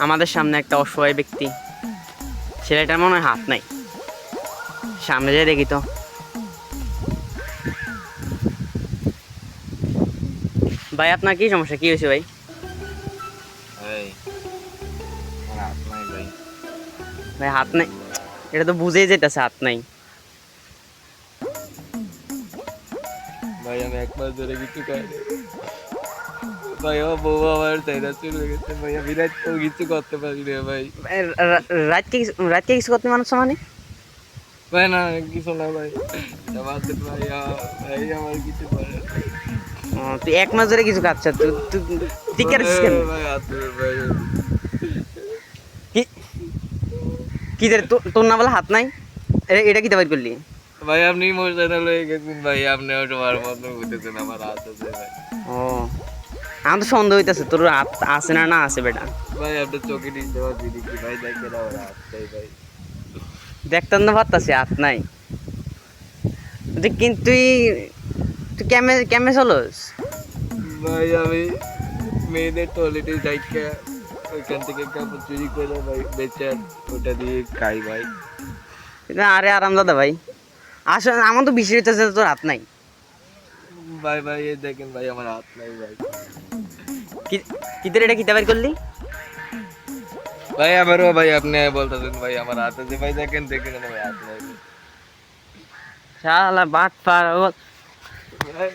আমাদের সামনে একটা অসহায় ব্যক্তি, ছেলেটার মনে হয় হাত নাই। সামনে যেয়ে দেখি তো। ভাই আপনার কি সমস্যা, কি হয়েছে ভাই? এই আমার হাত নাই ভাই। ভাই হাত নাই, এটা তো বুঝেই যেতেছে হাত নাই। ভাই আমি 1 মাস ধরে কিছু খাইনি ভাই। আমার বউ আমার চাইনা চলে গেছে ভাই। আমি রাতটাও কিছু করতে পারি না ভাই। রাতকে কিছু করতে মানুষ মানে? ভাই না কিছু না ভাই। আমাদের ভাই ভাই আমার কিছু করে না। তুই 1 মাস ধরে কিছু খাচ্ছ, তুই তুই কি করছিস কেন? ভাই হাত ধরে ভাই। কি কি রে, তোর না বলে হাত নাই? এটা কি দাবাই করলি? ভাই আপনি ইমোশনাল হয়ে গেছেন ভাই। আপনি তোমার মতো বুঝতেছেন আমার হাত আছে ভাই। ও, আমার তো সন্দেহ হইতেছে তোর হাত আছে না আছে বেটা। ভাই আপনার চোখে নিতে পারছি নাকি ভাই? দেখেন আমার হাত চাই ভাই। দেখতাম না পারতাছি হাত নাই। কিন্তু তুই তুই কেমনে কেমনে চলস? ভাই আমি মেয়েদের টয়লেটে যাই, ওইখান থেকে কাপড় চুরি করে ভাই বেচে ওটা দিয়ে খাই ভাই। আরে আরাম দাদা ভাই, আসলে আমার তো বিশ্বাস হইতেছে তোর হাত নাই। ভাই ভাই এই দেখেন ভাই আমার হাত নাই ভাই। কি কি তোর এটা কি দাবাই করলি? ভাই আমারও ভাই আপনি বলতেছেন ভাই আমার হাত আছে ভাই। দেখেন দেখেন আমার হাত নাই শালা বাট পার। ভাই।